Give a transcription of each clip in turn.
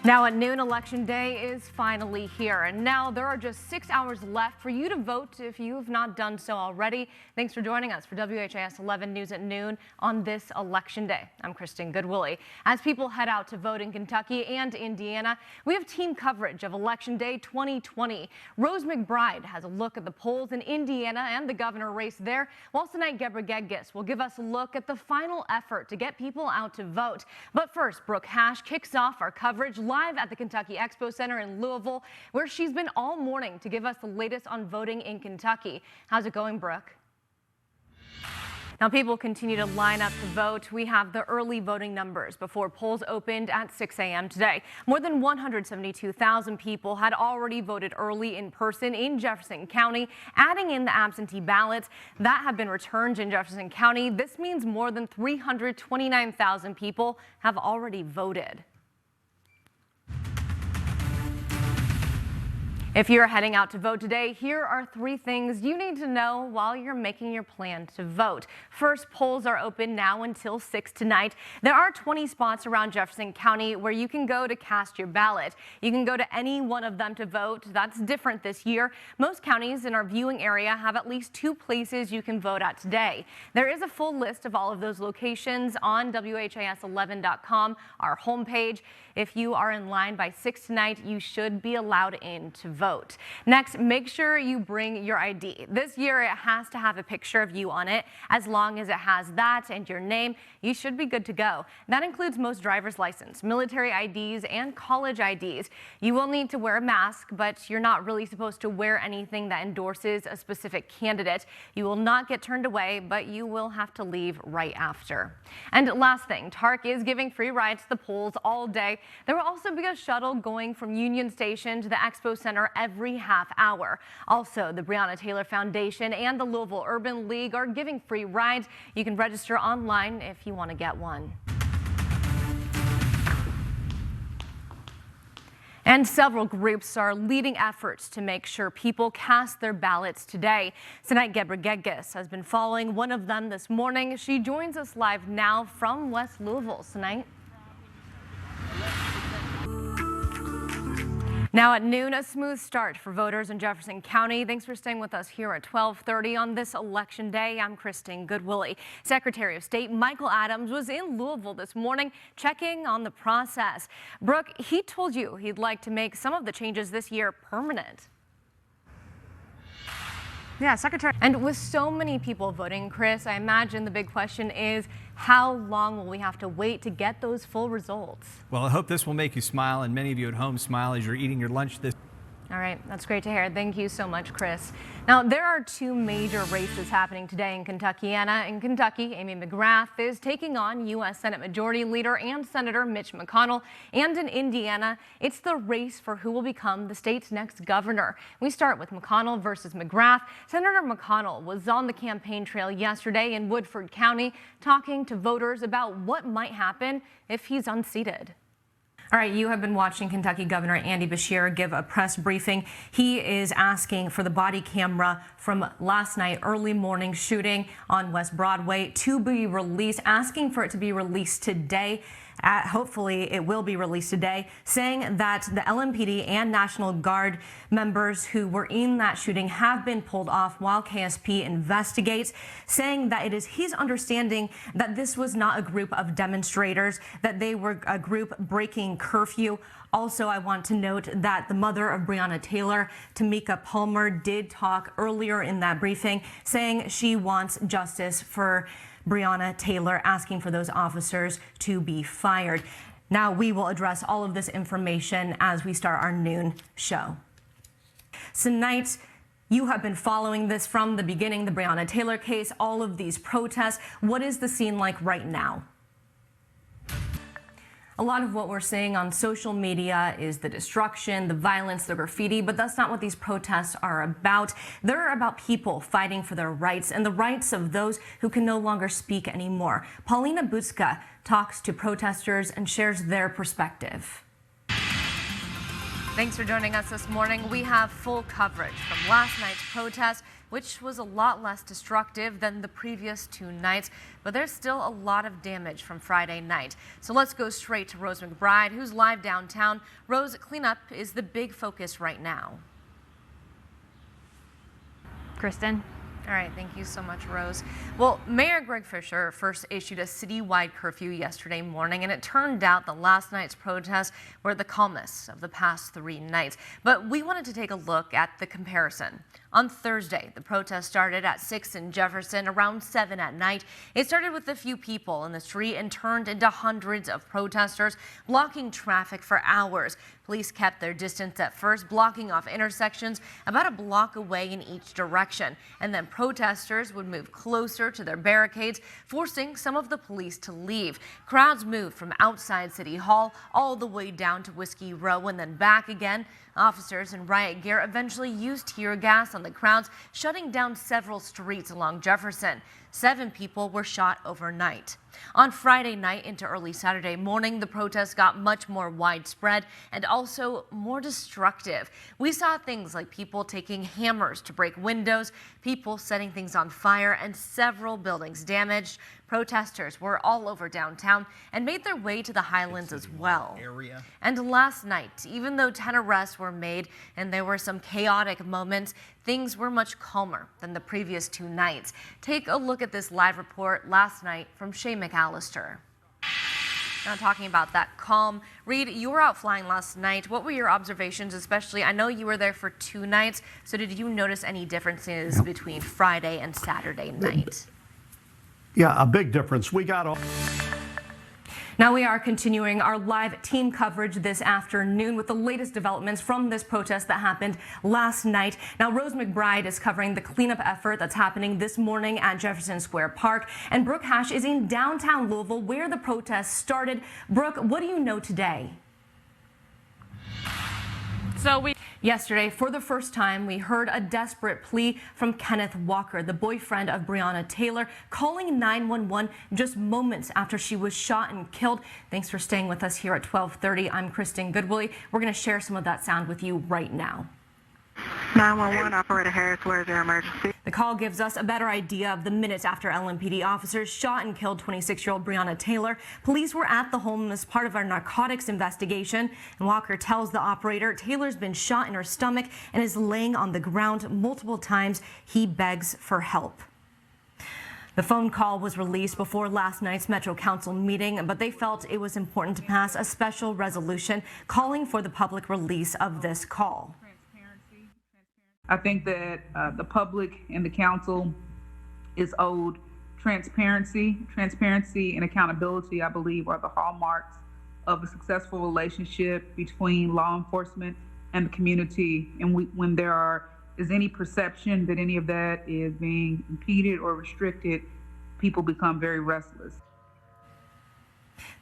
Now at noon, Election Day is finally here, and now there are just 6 hours left for you to vote if you have not done so already. Thanks for joining us for WHAS 11 News at Noon on this Election Day. I'm Kristen Goodwillie. As people head out to vote in Kentucky and Indiana, we have team coverage of Election Day 2020. Rose McBride has a look at the polls in Indiana and the governor race there, while tonight Gebra Gedges will give us a look at the final effort to get people out to vote. But first, Brooke Hash kicks off our coverage live at the Kentucky Expo Center in Louisville, where she's been all morning to give us the latest on voting in Kentucky. How's it going, Brooke? Now, people continue to line up to vote. We have the early voting numbers before polls opened at 6 a.m. today. More than 172,000 people had already voted early in person in Jefferson County, adding in the absentee ballots that have been returned in Jefferson County. This means more than 329,000 people have already voted. If you're heading out to vote today, here are 3 things you need to know while you're making your plan to vote. First, polls are open now until 6 tonight. There are 20 spots around Jefferson County where you can go to cast your ballot. You can go to any one of them to vote. That's different this year. Most counties in our viewing area have at least 2 places you can vote at today. There is a full list of all of those locations on WHAS11.com, our homepage. If you are in line by 6 tonight, you should be allowed in to vote. Next, make sure you bring your ID. This year, it has to have a picture of you on it. As long as it has that and your name, you should be good to go. That includes most driver's license, military IDs, and college IDs. You will need to wear a mask, but you're not really supposed to wear anything that endorses a specific candidate. You will not get turned away, but you will have to leave right after. And last thing, TARC is giving free rides to the polls all day. There will also be a shuttle going from Union Station to the Expo Center every half hour. Also, the Breonna Taylor Foundation and the Louisville Urban League are giving free rides. You can register online if you want to get one. And several groups are leading efforts to make sure people cast their ballots today. Tonight, Gebra Gedges has been following one of them this morning. She joins us live now from West Louisville tonight. Now at noon, a smooth start for voters in Jefferson County. Thanks for staying with us here at 12:30 on this Election Day. I'm Kristen Goodwillie. Secretary of State Michael Adams was in Louisville this morning checking on the process. Brooke, he told you he'd like to make some of the changes this year permanent. Yeah, Secretary. And with so many people voting, Chris, I imagine the big question is, how long will we have to wait to get those full results? Well, I hope this will make you smile, and many of you at home smile as you're eating your lunch this. All right, that's great to hear. Thank you so much, Chris. Now, there are 2 major races happening today in Kentuckiana. In Kentucky, Amy McGrath is taking on U.S. Senate Majority Leader and Senator Mitch McConnell. And in Indiana, it's the race for who will become the state's next governor. We start with McConnell versus McGrath. Senator McConnell was on the campaign trail yesterday in Woodford County talking to voters about what might happen if he's unseated. All right, you have been watching Kentucky Governor Andy Beshear give a press briefing. He is asking for the body camera from last night, early morning shooting on West Broadway to be released, asking for it to be released today. Hopefully it will be released today, saying that the LMPD and National Guard members who were in that shooting have been pulled off while KSP investigates, saying that it is his understanding that this was not a group of demonstrators, that they were a group breaking curfew. Also, I want to note that the mother of Breonna Taylor, Tamika Palmer, did talk earlier in that briefing, saying she wants justice for Breonna Taylor, asking for those officers to be fired. Now we will address all of this information as we start our noon show. Tonight, you have been following this from the beginning, the Breonna Taylor case, all of these protests. What is the scene like right now? A lot of what we're seeing on social media is the destruction, the violence, the graffiti, but that's not what these protests are about. They're about people fighting for their rights and the rights of those who can no longer speak anymore. Paulina Butska talks to protesters and shares their perspective. Thanks for joining us this morning. We have full coverage from last night's protest which was a lot less destructive than the previous 2 nights, but there's still a lot of damage from Friday night. So let's go straight to Rose McBride, who's live downtown. Rose, cleanup is the big focus right now. Kristen. All right, thank you so much, Rose. Well, Mayor Greg Fisher first issued a citywide curfew yesterday morning, and it turned out that last night's protests were the calmest of the past 3 nights. But we wanted to take a look at the comparison. On Thursday, the protest started at 6 in Jefferson, around 7 at night. It started with a few people in the street and turned into hundreds of protesters, blocking traffic for hours. Police kept their distance at first, blocking off intersections about a block away in each direction. And then protesters would move closer to their barricades, forcing some of the police to leave. Crowds moved from outside City Hall all the way down to Whiskey Row and then back again. Officers in riot gear eventually used tear gas on the crowds, shutting down several streets along Jefferson. 7 people were shot overnight. On Friday night into early Saturday morning, the protests got much more widespread and also more destructive. We saw things like people taking hammers to break windows, people setting things on fire, and several buildings damaged. Protesters were all over downtown and made their way to the Highlands as well. And last night, even though 10 arrests were made and there were some chaotic moments, things were much calmer than the previous 2 nights. Take a look at this live report last night from Shay McAllister. Now talking about that calm, Reed, you were out flying last night. What were your observations, especially? I know you were there for 2 nights, so did you notice any differences between Friday and Saturday night? Yeah, a big difference. We got all. Now we are continuing our live team coverage this afternoon with the latest developments from this protest that happened last night. Now Rose McBride is covering the cleanup effort that's happening this morning at Jefferson Square Park, and Brooke Hash is in downtown Louisville where the protest started. Brooke, what do you know today? Yesterday, for the first time, we heard a desperate plea from Kenneth Walker, the boyfriend of Breonna Taylor, calling 911 just moments after she was shot and killed. Thanks for staying with us here at 12:30. I'm Kristen Goodwillie. We're going to share some of that sound with you right now. 911, Operator Harris, where is your emergency? The call gives us a better idea of the minutes after LMPD officers shot and killed 26-year-old Breonna Taylor. Police were at the home as part of our narcotics investigation, and Walker tells the operator Taylor's been shot in her stomach and is laying on the ground multiple times. He begs for help. The phone call was released before last night's Metro Council meeting, but they felt it was important to pass a special resolution calling for the public release of this call. I think that the public and the council is owed transparency. Transparency and accountability, I believe, are the hallmarks of a successful relationship between law enforcement and the community. And when there is any perception that any of that is being impeded or restricted, people become very restless.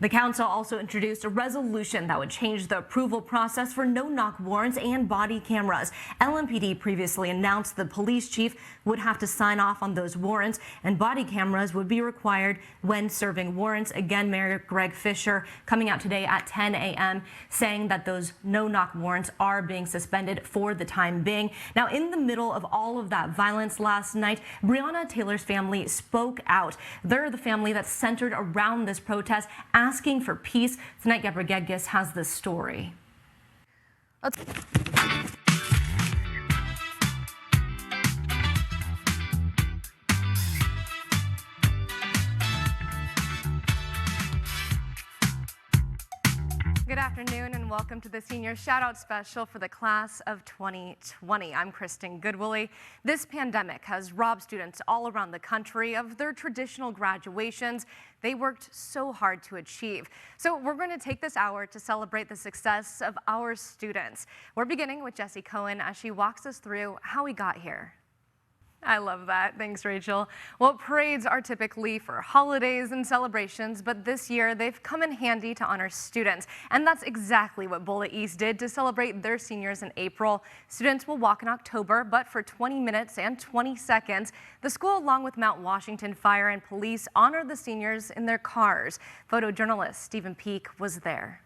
The council also introduced a resolution that would change the approval process for no-knock warrants and body cameras. LMPD previously announced the police chief would have to sign off on those warrants, and body cameras would be required when serving warrants. Again, Mayor Greg Fisher coming out today at 10 a.m. saying that those no-knock warrants are being suspended for the time being. Now, in the middle of all of that violence last night, Breonna Taylor's family spoke out. They're the family that's centered around this protest, asking for peace. Tonight, Gebre Gedges has this story. Good afternoon and welcome to the Senior Shoutout Special for the class of 2020. I'm Kristen Goodwillie. This pandemic has robbed students all around the country of their traditional graduations they worked so hard to achieve. So we're going to take this hour to celebrate the success of our students. We're beginning with Jessie Cohen as she walks us through how we got here. I love that. Thanks, Rachel. Well, parades are typically for holidays and celebrations, but this year they've come in handy to honor students. And that's exactly what Bullitt East did to celebrate their seniors in April. Students will walk in October, but for 20 minutes and 20 seconds, the school, along with Mount Washington Fire and Police, honor the seniors in their cars. Photojournalist Stephen Peak was there.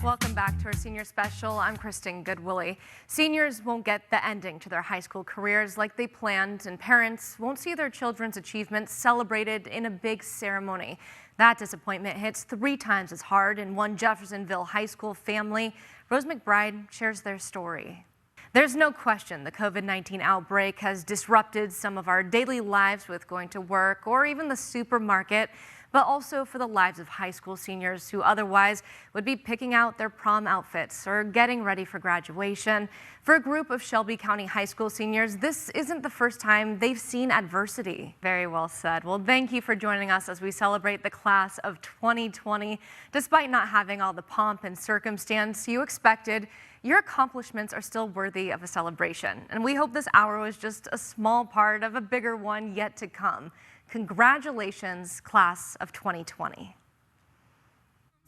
Welcome back to our senior special. I'm Kristen Goodwillie. Seniors won't get the ending to their high school careers like they planned, and parents won't see their children's achievements celebrated in a big ceremony. That disappointment hits 3 times as hard in one Jeffersonville high school family. Rose McBride shares their story. There's no question the COVID-19 outbreak has disrupted some of our daily lives with going to work or even the supermarket, but also for the lives of high school seniors who otherwise would be picking out their prom outfits or getting ready for graduation. For a group of Shelby County high school seniors, this isn't the first time they've seen adversity. Very well said. Well, thank you for joining us as we celebrate the class of 2020. Despite not having all the pomp and circumstance you expected, your accomplishments are still worthy of a celebration. And we hope this hour was just a small part of a bigger one yet to come. Congratulations, class of 2020.